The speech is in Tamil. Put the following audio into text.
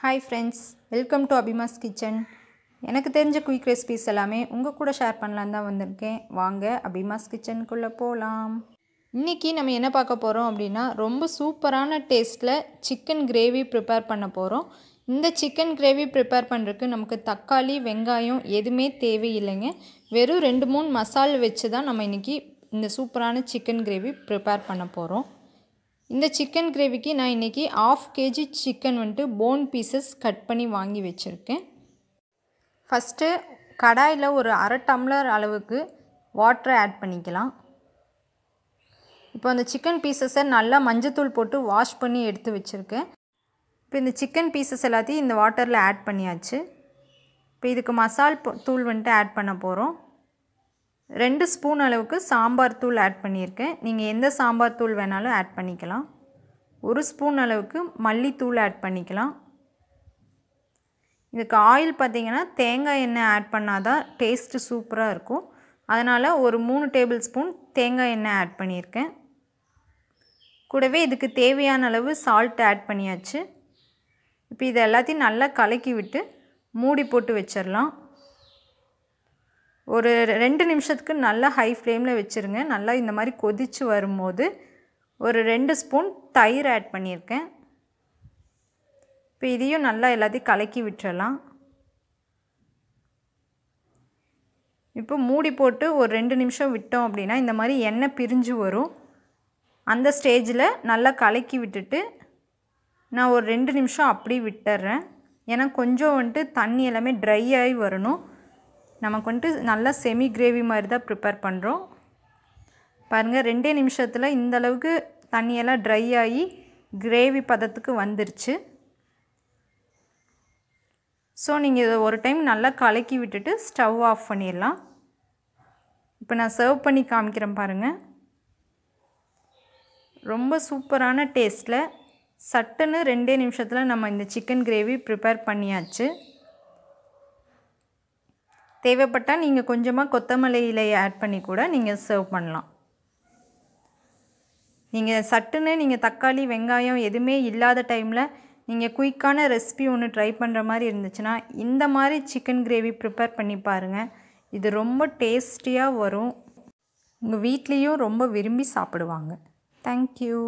Hi friends, welcome to Abhima's Kitchen. எனக்கு தெரிஞ்ச குயிக் ரெசிபீஸ் எல்லாமே உங்கள் கூட ஷேர் பண்ணலாம் தான் வந்திருக்கேன். வாங்க அபிமாஸ் கிச்சனுக்குள்ளே போகலாம். இன்றைக்கி நம்ம என்ன பார்க்க போகிறோம் அப்படின்னா ரொம்ப சூப்பரான டேஸ்ட்டில் சிக்கன் கிரேவி ப்ரிப்பேர் பண்ண போகிறோம். இந்த சிக்கன் கிரேவி ப்ரிப்பேர் பண்ணுறதுக்கு நமக்கு தக்காளி வெங்காயம் எதுவுமே தேவையில்லைங்க. வெறும் 2-3 மசாலா வச்சு தான் நம்ம இன்றைக்கி இந்த சூப்பரான சிக்கன் கிரேவி ப்ரிப்பேர் பண்ண போகிறோம். இந்த சிக்கன் கிரேவிக்கு நான் இன்றைக்கி 1/2 kg chicken phone pieces cut பண்ணி வாங்கி வச்சுருக்கேன். ஃபஸ்ட்டு கடாயில் ஒரு 1/2 டம்ளர் அளவுக்கு வாட்டரை ஆட் பண்ணிக்கலாம். இப்போ அந்த சிக்கன் பீசஸை நல்லா மஞ்சத்தூள் போட்டு வாஷ் பண்ணி எடுத்து வச்சுருக்கேன். இப்போ இந்த சிக்கன் பீசஸ் எல்லாத்தையும் இந்த வாட்டரில் ஆட் பண்ணியாச்சு. இப்போ இதுக்கு மசால் தூள் ஆட் பண்ண போகிறோம். 2 ஸ்பூன் அளவுக்கு சாம்பார் தூள் ஆட் பண்ணியிருக்கேன். நீங்கள் எந்த சாம்பார் தூள் வேணாலும் ஆட் பண்ணிக்கலாம். 1 ஸ்பூன் அளவுக்கு மல்லித்தூள் ஆட் பண்ணிக்கலாம். இதுக்கு ஆயில் பார்த்திங்கன்னா தேங்காய் எண்ணெய் ஆட் பண்ணால் தான் டேஸ்ட்டு சூப்பராக இருக்கும். அதனால் ஒரு 3 டேபிள் ஸ்பூன் தேங்காய் எண்ணெய் ஆட் பண்ணியிருக்கேன். கூடவே இதுக்கு தேவையான அளவு சால்ட் ஆட் பண்ணியாச்சு. இப்போ இது எல்லாத்தையும் நல்லா கலக்கி விட்டு மூடி போட்டு வச்சிடலாம். ஒரு 2 நிமிஷத்துக்கு நல்லா ஹை ஃப்ளேமில் வச்சுருங்க. நல்லா இந்த மாதிரி கொதித்து வரும்போது ஒரு 2 ஸ்பூன் தயிர் ஆட் பண்ணியிருக்கேன். இப்போ இதையும் நல்லா எல்லாத்தையும் கலக்கி விட்டுறலாம். இப்போ மூடி போட்டு ஒரு 2 நிமிஷம் விட்டோம் அப்படின்னா இந்த மாதிரி எண்ணெய் பிரிஞ்சு வரும். அந்த ஸ்டேஜில் நல்லா கலக்கி விட்டுட்டு நான் ஒரு 2 நிமிஷம் அப்படி விட்டுறேன். ஏன்னா கொஞ்சம் தண்ணி எல்லாமே ட்ரை ஆகி வரணும். நமக்கு நல்லா செமி கிரேவி மாதிரி தான் ப்ரிப்பேர் பண்ணுறோம். பாருங்கள் 2 நிமிஷத்தில் இந்த அளவுக்கு தண்ணியெல்லாம் ட்ரை ஆகி கிரேவி பதத்துக்கு வந்துருச்சு. ஸோ நீங்கள் இதை ஒரு டைம் நல்லா கலக்கி விட்டுட்டு ஸ்டவ் ஆஃப் பண்ணிடலாம். இப்போ நான் சர்வ் பண்ணி காமிக்கிறேன் பாருங்கள். ரொம்ப சூப்பரான டேஸ்ட்டில் சட்டுன்னு 2 நிமிஷத்தில் நம்ம இந்த சிக்கன் கிரேவி ப்ரிப்பேர் பண்ணியாச்சு. தேவைப்பட்டால் நீங்கள் கொஞ்சமாக கொத்தமல்லி இலையை ஆட் பண்ணி கூட நீங்கள் சர்வ் பண்ணலாம். நீங்கள் சட்டுன்னு நீங்கள் தக்காளி வெங்காயம் எதுவுமே இல்லாத டைமில் நீங்கள் குயிக்கான ரெசிபி ஒன்று ட்ரை பண்ணுற மாதிரி இருந்துச்சுன்னா இந்த மாதிரி சிக்கன் கிரேவி ப்ரிப்பேர் பண்ணி பாருங்கள். இது ரொம்ப டேஸ்டியாக வரும். உங்கள் வீட்லேயும் ரொம்ப விரும்பி சாப்பிடுவாங்க. தேங்க்யூ.